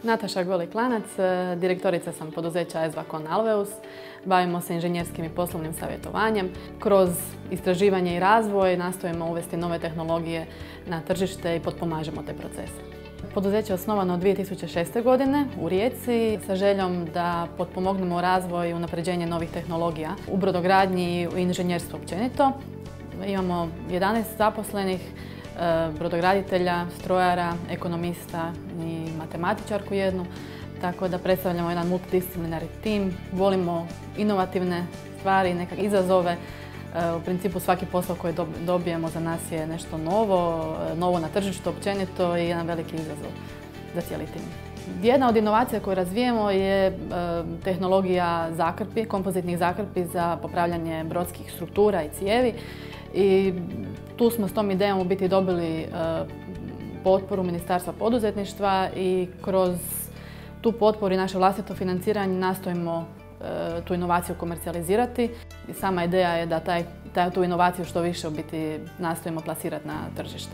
Nataša Goli-Klanac, direktorica sam poduzeća Esvacon Alveus. Bavimo se inženjerskim i poslovnim savjetovanjem. Kroz istraživanje i razvoj nastojimo uvesti nove tehnologije na tržište i potpomažemo te procese. Poduzeće je osnovano 2006. godine u Rijeci sa željom da potpomognemo razvoj i unapređenje novih tehnologija u brodogradnji i u inženjerstvu općenito. Imamo 11 zaposlenih, brodograditelja, strojara, ekonomista i matematičarku jednu, tako da predstavljamo jedan multidisciplinarni tim. Volimo inovativne stvari, nekakve izazove. U principu svaki posao koji dobijemo za nas je nešto novo na tržištu općenito i jedan veliki izazov za cijeli tim. Jedna od inovacija koju razvijemo je tehnologija zakrpi, kompozitnih zakrpi za popravljanje brodskih struktura i cijevi. I tu smo s tom idejom u biti dobili potporu Ministarstva poduzetništva i kroz tu potporu i naše vlastito financiranje nastojimo tu inovaciju komercijalizirati. I sama ideja je da tu inovaciju što više u biti nastojimo plasirati na tržište.